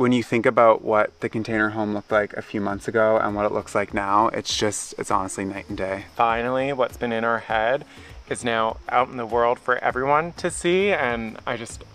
when you think about what the container home looked like a few months ago and what it looks like now, it's honestly night and day. Finally, what's been in our head is now out in the world for everyone to see, and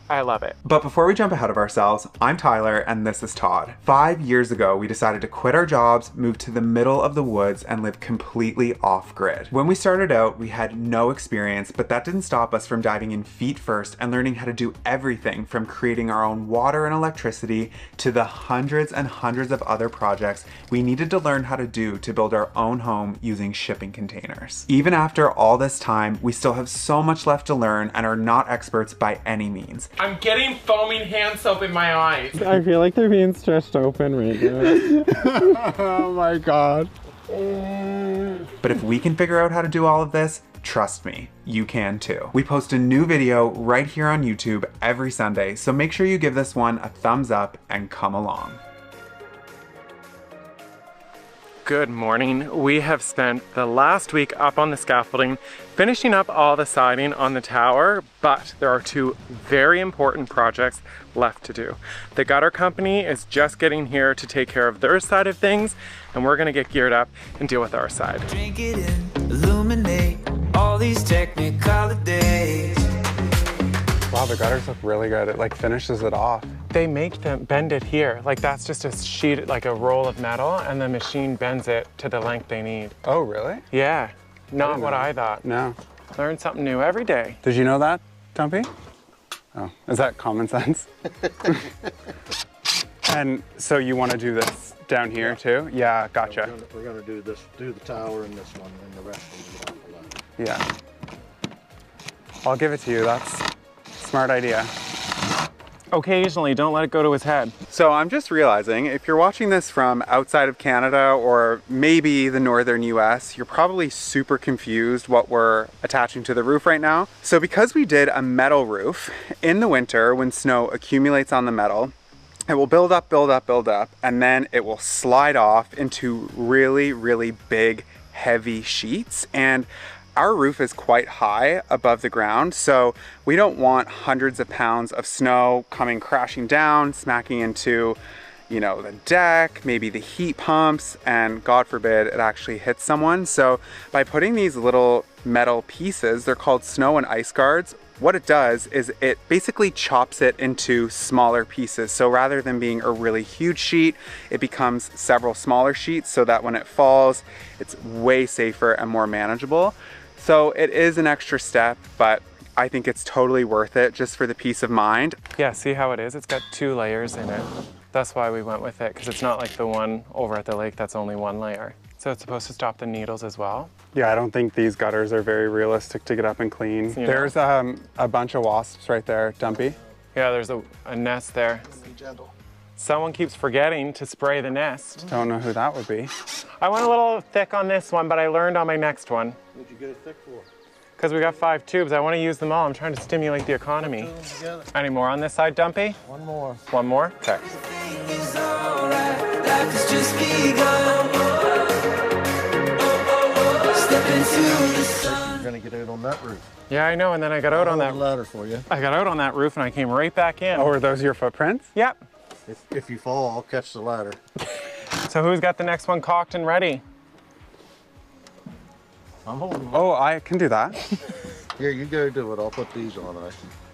I love it. But before we jump ahead of ourselves, I'm Tyler and this is Todd. 5 years ago, we decided to quit our jobs, move to the middle of the woods, and live completely off-grid. When we started out, we had no experience, but that didn't stop us from diving in feet first and learning how to do everything from creating our own water and electricity to the hundreds and hundreds of other projects we needed to learn how to do to build our own home using shipping containers. Even after all this time, we still have so much left to learn and are not experts by any means. I'm getting foaming hand soap in my eyes. I feel like they're being stretched open right now. Oh my god. But if we can figure out how to do all of this, trust me, you can too. We post a new video right here on YouTube every Sunday, so make sure you give this one a thumbs up and come along. Good morning. We have spent the last week up on the scaffolding, finishing up all the siding on the tower, but there are two very important projects left to do. The gutter company is just getting here to take care of their side of things, and we're gonna get geared up and deal with our side. Drink it in, illuminate all these technicolor days. Wow, the gutters look really good. It like finishes it off. They make them bend it here. Like that's just a sheet, like a roll of metal, and the machine bends it to the length they need. Oh, really? Yeah, not what I thought. No. Learn something new every day. Did you know that, Dumpy? Oh, is that common sense? And so you want to do this down here too? Yeah, gotcha. We're gonna do this, do the tower and this one, and the rest will be off the ladder. Yeah. I'll give it to you. That's a smart idea. Occasionally, don't let it go to his head. So I'm just realizing, if you're watching this from outside of Canada or maybe the northern US, you're probably super confused what we're attaching to the roof right now. So because we did a metal roof, in the winter when snow accumulates on the metal, it will build up, build up, build up, and then it will slide off into really, really big, heavy sheets. And our roof is quite high above the ground, so we don't want hundreds of pounds of snow coming crashing down, smacking into, you know, the deck, maybe the heat pumps, and God forbid it actually hits someone. So by putting these little metal pieces, they're called snow and ice guards, what it does is it basically chops it into smaller pieces. So rather than being a really huge sheet, it becomes several smaller sheets so that when it falls, it's way safer and more manageable. So it is an extra step, but I think it's totally worth it just for the peace of mind. Yeah, see how it is? It's got 2 layers in it. That's why we went with it, because it's not like the one over at the lake that's only 1 layer. So it's supposed to stop the needles as well. Yeah, I don't think these gutters are very realistic to get up and clean. You know. There's a bunch of wasps right there, Dumpy. Yeah, there's a nest there. Be gentle. Someone keeps forgetting to spray the nest. Don't know who that would be. I went a little thick on this one, but I learned on my next one. What'd you get it thick for? Because we got 5 tubes, I want to use them all. I'm trying to stimulate the economy. Put them together. Any more on this side, Dumpy? One more. One more? Okay. It's alright, life has just begun. Step into the sun. You're gonna get out on that roof. Yeah, I know, and then I got out on Hold the that. ladder for you. I got out on that roof and I came right back in. Oh, are those your footprints? Yep. If you fall, I'll catch the ladder. So who's got the next one cocked and ready? I'm holding. Oh, I can do that. Here, you go do it. I'll put these on.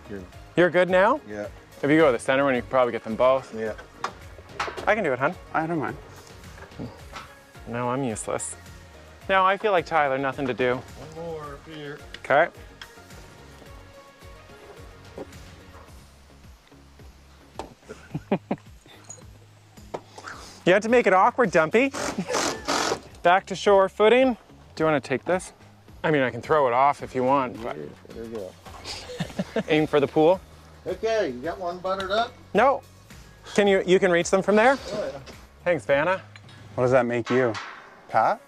Here. You're good now? Yeah. If you go to the center one, you can probably get them both. Yeah. I can do it, hun. I don't mind. No, I'm useless. No, I feel like Tyler, nothing to do. One more up here. Okay. You had to make it awkward, Dumpy. Back to shore footing. Do you want to take this? I mean, I can throw it off if you want, but There you go. aim for the pool. Okay, you got one buttered up? No. Can you can reach them from there? Oh, yeah. Thanks, Vanna. What does that make you? Pat?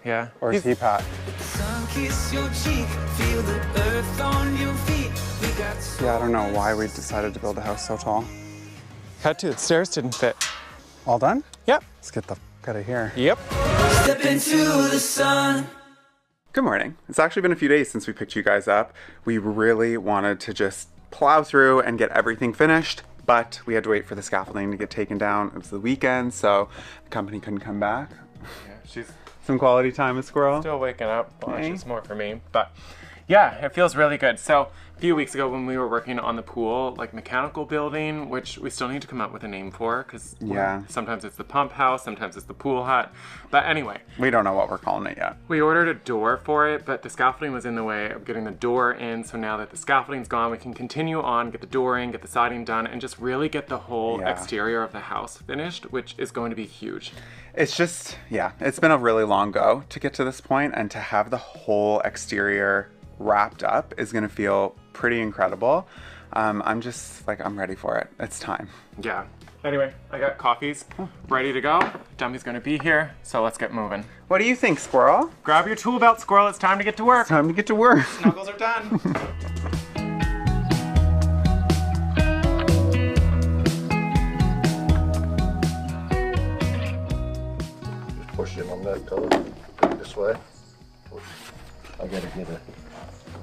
Yeah. Or is he Pat? Sun kiss your cheek, feel the earth on your feet. We got Yeah, I don't know why we decided to build a house so tall. Had to, the stairs didn't fit. All done? Yep. Let's get the f out of here. Yep. step into the sun. Good morning. It's actually been a few days since we picked you guys up. We really wanted to just plow through and get everything finished, but we had to wait for the scaffolding to get taken down. It was the weekend, so the company couldn't come back. Yeah, she's Some quality time with Squirrel. still waking up. Well, Okay. it's more for me, but yeah, it feels really good. So a few weeks ago when we were working on the pool, like mechanical building, which we still need to come up with a name for, because Yeah. sometimes it's the pump house, sometimes it's the pool hut. But anyway, We don't know what we're calling it yet. we ordered a door for it, but the scaffolding was in the way of getting the door in. So now that the scaffolding's gone, we can continue on, get the door in, get the siding done, and just really get the whole Yeah. exterior of the house finished, which is going to be huge. It's just, yeah, it's been a really long go to get to this point, and to have the whole exterior wrapped up is gonna feel pretty incredible. I'm just like, I'm ready for it. It's time. Yeah. Anyway, I got coffees ready to go. Dummy's gonna be here, so let's get moving. What do you think, Squirrel? Grab your tool belt, Squirrel. It's time to get to work. Time to get to work. Knuckles are done. Just push it on that color this way. I gotta get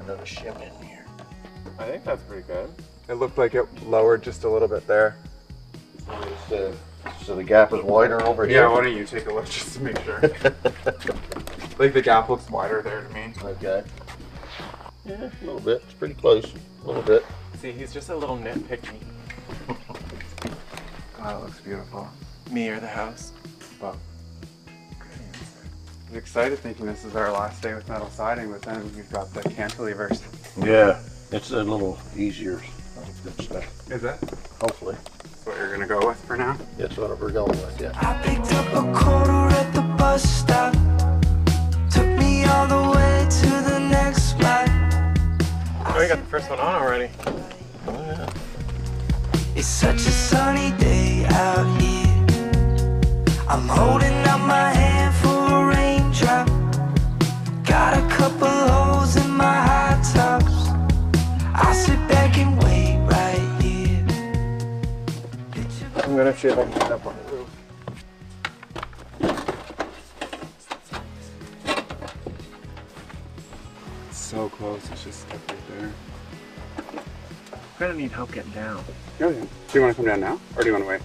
another shim in here. I think that's pretty good. It looked like it lowered just a little bit there. So the gap is wider over here. Yeah, why don't you take a look just to make sure? Like the gap looks wider there to me. Okay. Yeah, a little bit. It's pretty close. A little bit. See, he's just a little nitpicky. God, it looks beautiful. Me or the house? Well, I was excited thinking this is our last day with metal siding, but then you've got the cantilevers. Yeah, it's a little easier. Good stuff. Is it? Hopefully. That's what you're gonna go with for now? That's what we're going with, yeah. I picked up a quarter at the bus stop. Took me all the way to the next spot. Oh, you got the first one on already. Oh, yeah. It's such a sunny day out here. I'm holding out my hand for a raindrop. Got a couple holes in my high tops. I sit back and wait right here. I'm gonna see if I can get up on the roof. It's so close, it's just stuck right there. I'm gonna need help getting down. Oh yeah. Do you wanna come down now? Or do you wanna wait?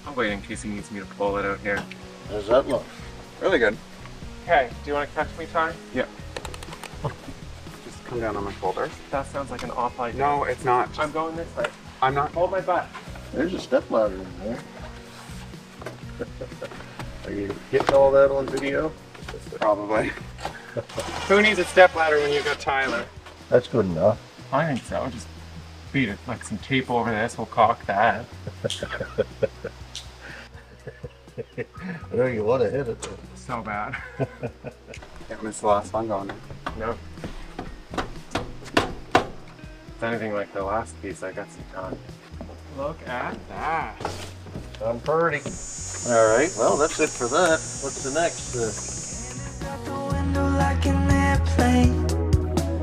I'll wait in case he needs me to pull it out here. How does that look? Really good. Okay, do you want to catch me, Ty? Yeah. Just come down on my shoulders. That sounds like an awful idea. No, it's not. Just, I'm going this way. I'm not. Hold my butt. There's a step ladder in there. Are you getting all that on video? Probably. Who needs a step ladder when you got Tyler? That's good enough. I think so. Just beat it like some tape over this. We'll caulk that. I know you want to hit it. So bad. Yeah, it's the last one going in. No. If it's anything like the last piece, I got some time. Look at that. I'm pretty. All right. Well, that's it for that. What's the next? Out the window like an airplane,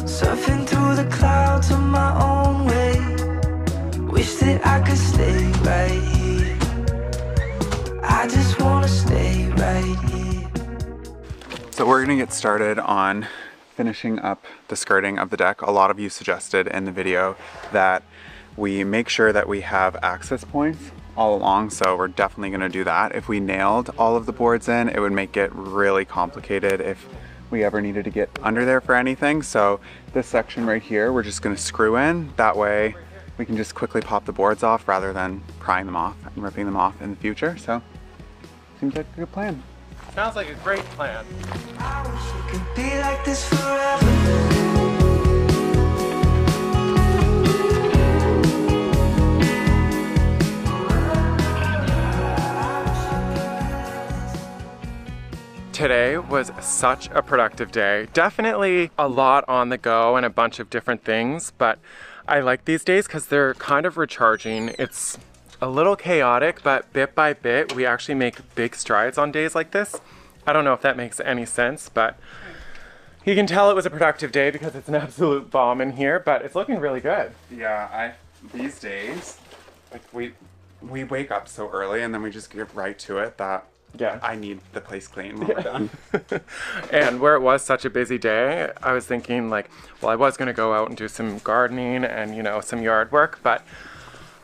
surfing through the clouds on my own way. Wish that I could stay right here. I just wanna stay right here. So we're gonna get started on finishing up the skirting of the deck. A lot of you suggested in the video that we make sure that we have access points all along, so we're definitely gonna do that. If we nailed all of the boards in, it would make it really complicated if we ever needed to get under there for anything. So this section right here, we're just gonna screw in. That way we can just quickly pop the boards off rather than prying them off and ripping them off in the future. So seems like a good plan. Sounds like a great plan. I wish it could be like this forever. Today was such a productive day. Definitely a lot on the go and a bunch of different things, but I like these days because they're kind of recharging. It's a little chaotic, but bit by bit, we actually make big strides on days like this. I don't know if that makes any sense, but you can tell it was a productive day because it's an absolute bomb in here, but it's looking really good. Yeah, these days, like we wake up so early and then we just get right to it that Yeah. I need the place clean when we're done. And where it was such a busy day, I was thinking like, well, I was gonna go out and do some gardening and, you know, some yard work, but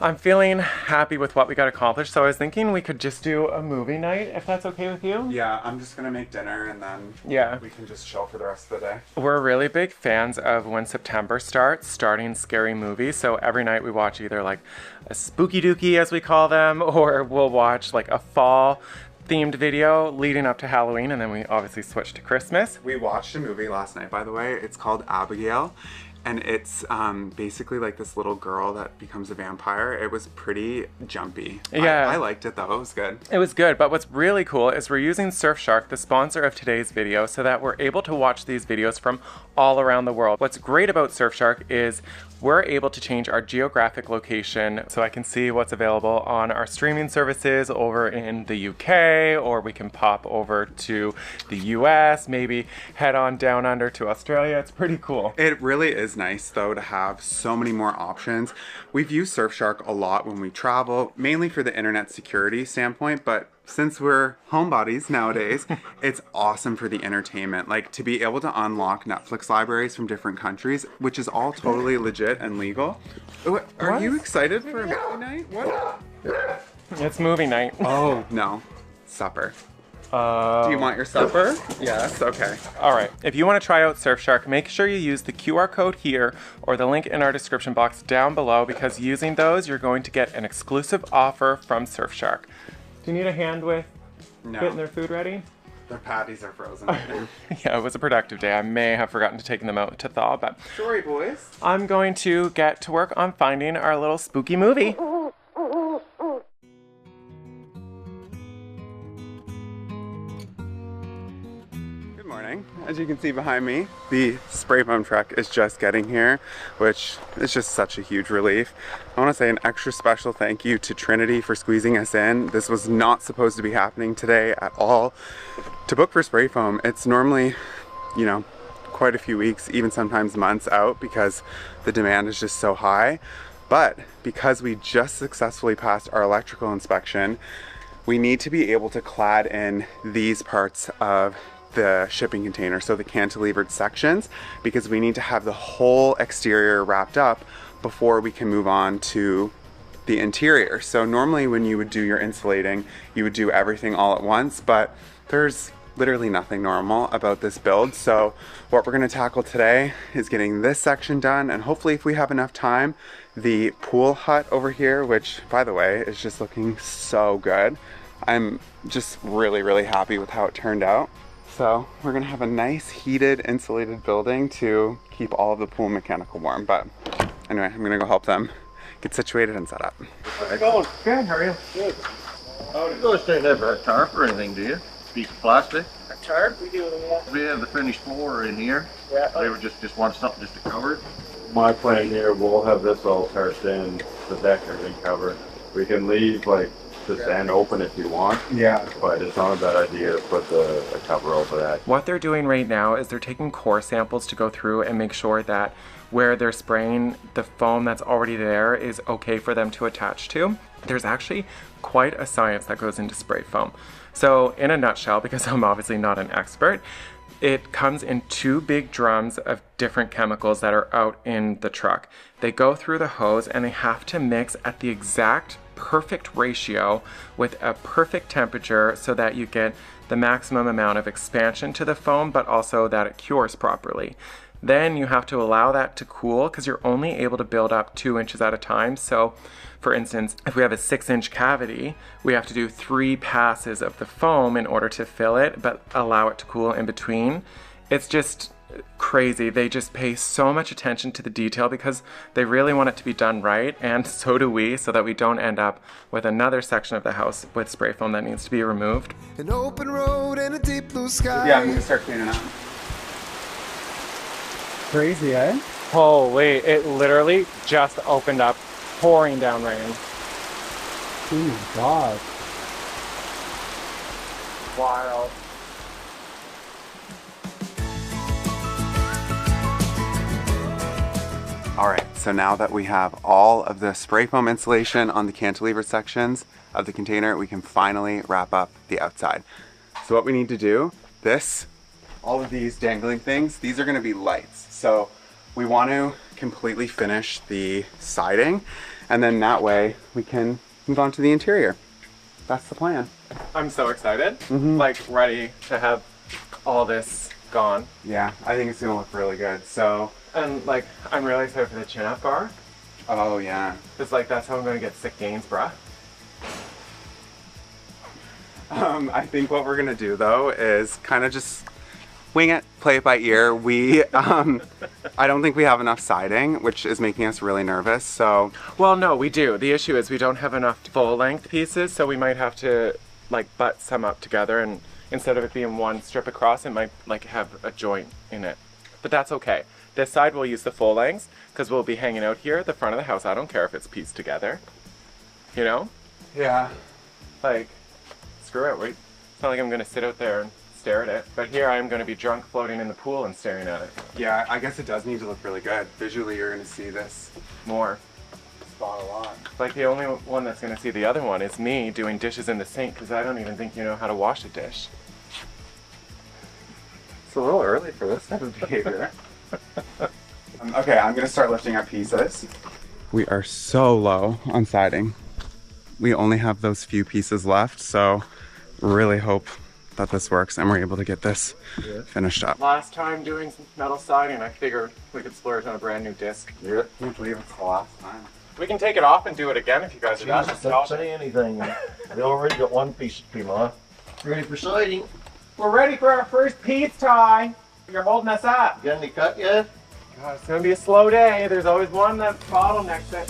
I'm feeling happy with what we got accomplished, so I was thinking we could just do a movie night, if that's okay with you. Yeah, I'm just gonna make dinner and then we can just chill for the rest of the day. We're really big fans of when September starts, starting scary movies, so every night we watch either like a spooky dookie, as we call them, or we'll watch like a fall themed video leading up to Halloween, and then we obviously switch to Christmas. We watched a movie last night, by the way. It's called Abigail, and it's basically like this little girl that becomes a vampire. It was pretty jumpy. Yeah. I liked it though, it was good. It was good, but what's really cool is we're using Surfshark, the sponsor of today's video, so that we're able to watch these videos from all around the world. What's great about Surfshark is we're able to change our geographic location so I can see what's available on our streaming services over in the UK, or we can pop over to the US, maybe head on down under to Australia. It's pretty cool. It really is nice though to have so many more options. We've used Surfshark a lot when we travel, mainly for the internet security standpoint, but since we're homebodies nowadays, it's awesome for the entertainment. Like to be able to unlock Netflix libraries from different countries, which is all totally legit and legal. Are you excited for a movie night? What? It's movie night. Oh, no. Supper. Do you want your supper? Yes, okay. All right, if you want to try out Surfshark, make sure you use the QR code here or the link in our description box down below, because using those, you're going to get an exclusive offer from Surfshark. Do you need a hand with getting their food ready? Their patties are frozen. Yeah, it was a productive day. I may have forgotten to take them out to thaw, but sorry, boys. I'm going to get to work on finding our little spooky movie. Good morning. As you can see behind me, the spray foam truck is just getting here, which is just such a huge relief. I want to say an extra special thank you to Trinity for squeezing us in. This was not supposed to be happening today at all. To book for spray foam, it's normally, you know, quite a few weeks, even sometimes months out, because the demand is just so high. But because we just successfully passed our electrical inspection, we need to be able to clad in these parts of the shipping container, so the cantilevered sections, because we need to have the whole exterior wrapped up before we can move on to the interior. So normally when you would do your insulating, you would do everything all at once, but there's literally nothing normal about this build. So what we're going to tackle today is getting this section done, and hopefully, if we have enough time, the pool hut over here, which by the way is just looking so good. I'm just really happy with how it turned out. So we're gonna have a nice heated, insulated building to keep all of the pool mechanical warm. But anyway, I'm gonna go help them get situated and set up. How's it going? Good, how are you? Good. Oh, you guys don't have a tarp or anything, do you? Piece of plastic? A tarp? We do, yeah. We have the finished floor in here. Yeah. They were just want something just to cover it. My plan here, we'll have this all tarped in, the deck, everything covered. We can leave like the stand open if you want. Yeah. But it's not a bad idea to put a cover over that. What they're doing right now is they're taking core samples to go through and make sure that where they're spraying, the foam that's already there is okay for them to attach to. There's actually quite a science that goes into spray foam. So in a nutshell, because I'm obviously not an expert, it comes in 2 big drums of different chemicals that are out in the truck. They go through the hose and they have to mix at the exact perfect ratio with a perfect temperature so that you get the maximum amount of expansion to the foam, but also that it cures properly. Then you have to allow that to cool, because you're only able to build up 2 inches at a time. So for instance, if we have a 6-inch cavity, we have to do 3 passes of the foam in order to fill it, but allow it to cool in between. It's just crazy. They just pay so much attention to the detail because they really want it to be done right, and so do we, so that we don't end up with another section of the house with spray foam that needs to be removed. An open road and a deep blue sky. Yeah, I'm gonna start cleaning up. Crazy, eh? Holy, it literally just opened up, pouring down rain. Oh my god. Wild. All right, so now that we have all of the spray foam insulation on the cantilever sections of the container, we can finally wrap up the outside. So what we need to do, all of these dangling things, these are gonna be lights. So we want to completely finish the siding, And then that way we can move on to the interior. That's the plan. I'm so excited. Like ready to have all this gone. Yeah, I think it's gonna look really good. So, And like, I'm really excited for the chin-up bar. oh yeah. It's like, that's how I'm gonna get sick gains, bruh. I think what we're gonna do though is kind of just wing it, play it by ear. We, I don't think we have enough siding, which is making us really nervous. So, Well, no, we do. The issue is we don't have enough full-length pieces, so we might have to like butt some up together, and instead of it being one strip across, it might like have a joint in it. But that's okay. This side we'll use the full lengths because we'll be hanging out here at the front of the house. I don't care if it's pieced together. You know? yeah. Like, screw it. It's not like I'm gonna sit out there and stare at it. But here I am gonna be drunk floating in the pool and staring at it. Yeah, I guess it does need to look really good. Visually, you're gonna see this More. spot a lot. Like the only one that's gonna see the other one is me doing dishes in the sink because I don't even think you know how to wash a dish. It's a little early for this type of behavior. Okay, I'm gonna start lifting up pieces. We are so low on siding. We only have those few pieces left, so really hope that this works and we're able to get this finished up. Last time doing some metal siding, I figured we could splurge on a brand new disc. Yeah. I can't believe it's the last time. We can take it off and do it again if you guys are down. Jesus, don't say anything. We already got one piece to peel off. Ready for siding? We're ready for our first piece, Ty. You're holding us up. You got any cut yet? God, it's gonna be a slow day. There's always one that bottlenecks it.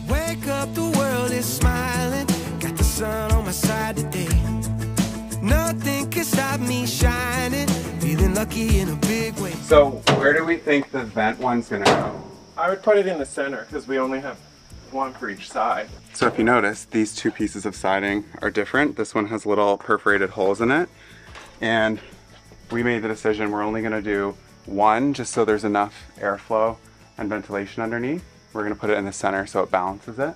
Wake up, the world is smiling. Got the sun on my side today. Nothing can stop me shining. Feeling lucky in a big way. So where do we think the vent one's gonna go? I would put it in the center because we only have one for each side. So if you notice, these two pieces of siding are different. This one has little perforated holes in it. And we made the decision we're only gonna do one just so there's enough airflow and ventilation underneath. We're gonna put it in the center so it balances it.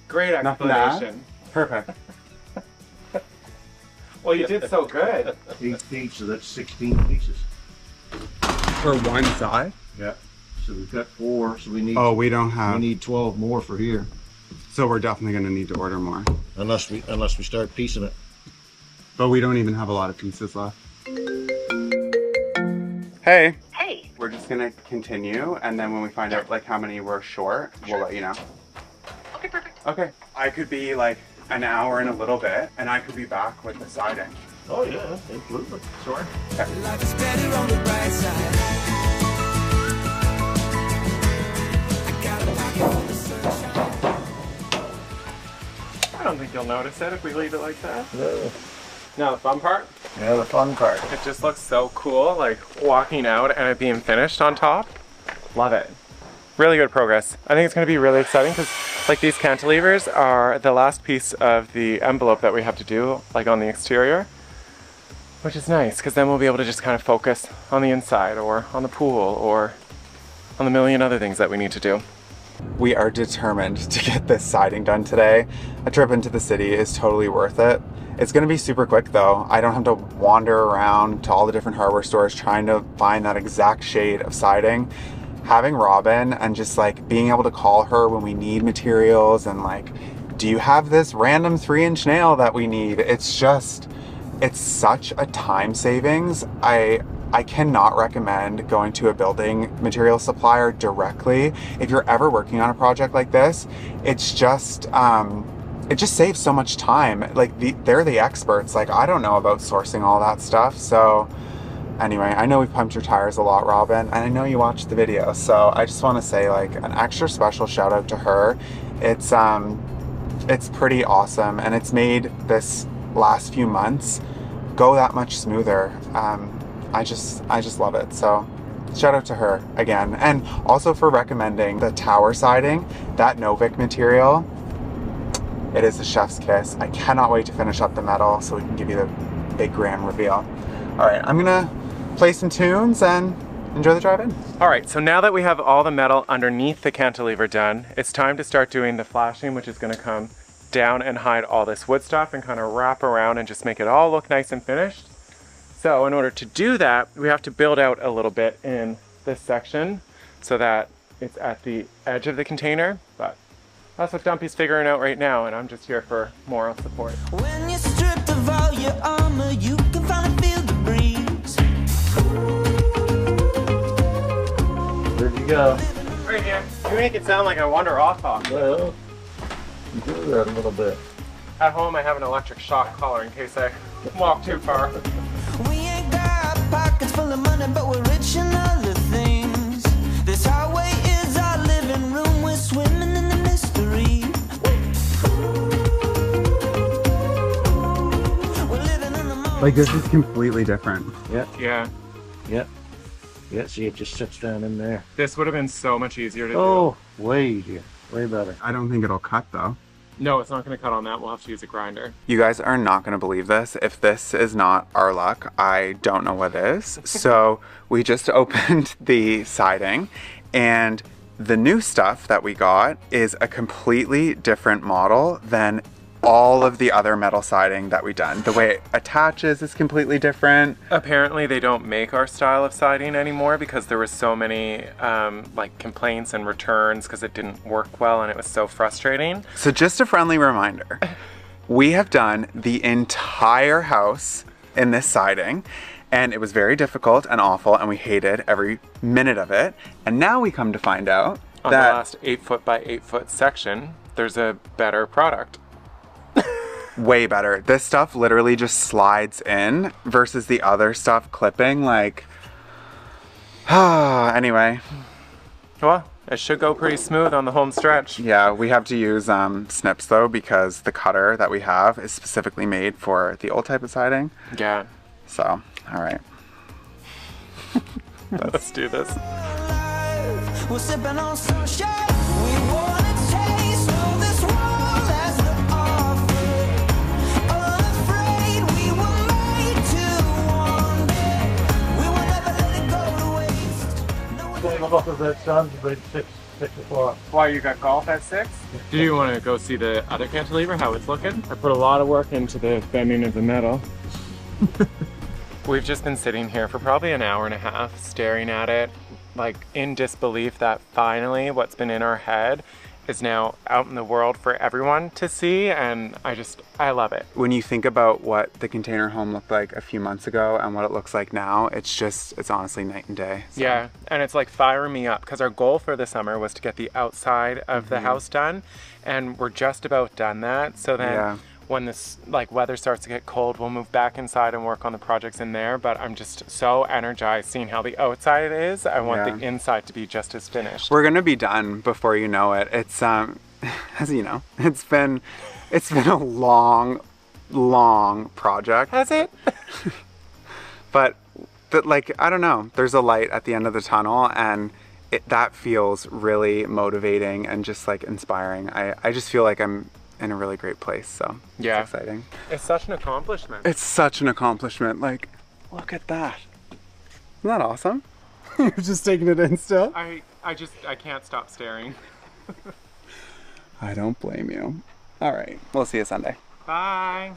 Great Nothing to add? explanation. Perfect. Well, you did so good. 8 feet, so that's 16 pieces. For one side? Yeah. So we've got 4, so we need Oh, we don't we have. need 12 more for here. So we're definitely gonna need to order more. Unless we start piecing it. But we don't even have a lot of pieces left. Hey. Hey, We're just gonna continue, and then when we find out like how many we're short, we'll let you know. okay, perfect. Okay. I could be like an hour and a little bit, and I could be back with the siding. Oh yeah, absolutely. Sure. Life is better on the bright side. I got a pocket full of sunshine. I don't think you'll notice it if we leave it like that. No. Now the fun part, Yeah, the fun part. it just looks so cool, like walking out and it being finished on top. Love it. Really good progress. I think it's going to be really exciting because like these cantilevers are the last piece of the envelope that we have to do like on the exterior, which is nice because then we'll be able to just kind of focus on the inside or on the pool or on the million other things that we need to do. We are determined to get this siding done today. A trip into the city is totally worth it. It's gonna be super quick though. I don't have to wander around to all the different hardware stores trying to find that exact shade of siding. Having Robin and just like being able to call her when we need materials and like, do you have this random 3-inch nail that we need? It's just, it's such a time savings. I cannot recommend going to a building material supplier directly. If you're ever working on a project like this, it's just, it just saves so much time. Like they're the experts. Like I don't know about sourcing all that stuff. So anyway, I know we pumped your tires a lot, Robin, and I know you watched the video. So I just want to say like an extra special shout out to her. It's pretty awesome, and it's made this last few months go that much smoother. I just love it. So shout out to her again, and also for recommending the tower siding, that Novik material. It is the chef's kiss. I cannot wait to finish up the metal so we can give you the big grand reveal. All right, I'm gonna play some tunes and enjoy the drive-in. All right, so now that we have all the metal underneath the cantilever done, it's time to start doing the flashing, which is gonna come down and hide all this wood stuff and kind of wrap around and just make it all look nice and finished. So in order to do that, we have to build out a little bit in this section so that it's at the edge of the container, but that's what Dumpy's figuring out right now, and I'm just here for moral support. When you're stripped of all your armor, you can finally feel the breeze. Where'd you go? Right here. You make it sound like I wander off. Well, you do that a little bit. At home, I have an electric shock collar in case I walk too far. We ain't got pockets full of money, but we're rich in other things. This highway is our living room, we're swimming in the mystery. We're living in the moment. Like, this is completely different. Yeah, Yeah, yeah. Yeah, see, it just sits down in there. this would have been so much easier to Oh, way easier. Way better. I don't think it'll cut though. do. No, it's not going to cut on that. We'll have to use a grinder. You guys are not going to believe this. If this is not our luck, I don't know what is. So we just opened the siding, and the new stuff that we got is a completely different model than all of the other metal siding that we've done. The way it attaches is completely different. Apparently, they don't make our style of siding anymore because there were so many like complaints and returns because it didn't work well and it was so frustrating. So just a friendly reminder, we have done the entire house in this siding, and it was very difficult and awful, and we hated every minute of it. And now we come to find out On that the last 8 foot by 8 foot section, there's a better product. way better. This stuff literally just slides in versus the other stuff clipping, like, anyway. Well, it should go pretty smooth on the home stretch. Yeah, we have to use snips though, because the cutter that we have is specifically made for the old type of siding. Yeah, So, all right. let's do this. We're sipping on sunshine. We wanna taste all this world has to offer. Unafraid we were made to wander. We will never let it go to waste. No one Save off of that sun, but 6 o'clock. Why, you got golf at 6? Do you want to go see the other cantilever, how it's looking? I put a lot of work into the bending of the metal. We've just been sitting here for probably an hour and a half staring at it, like in disbelief that finally what's been in our head is now out in the world for everyone to see, and I love it. When you think about what the container home looked like a few months ago and what it looks like now, it's honestly night and day. So. Yeah, and it's like firing me up because our goal for the summer was to get the outside of the house done, and we're just about done that. So then when this like weather starts to get cold, we'll move back inside and work on the projects in there. But I'm just so energized seeing how the outside is. I want the inside to be just as finished. We're gonna be done before you know it. It's as you know, it's been a long project. Has it? But like, I don't know, there's a light at the end of the tunnel, and that feels really motivating and just like inspiring. I just feel like I'm in a really great place, so Yeah. it's exciting. It's such an accomplishment. It's such an accomplishment. Like, look at that. Isn't that awesome? You're just taking it in still? I can't stop staring. I don't blame you. All right, we'll see you Sunday. Bye.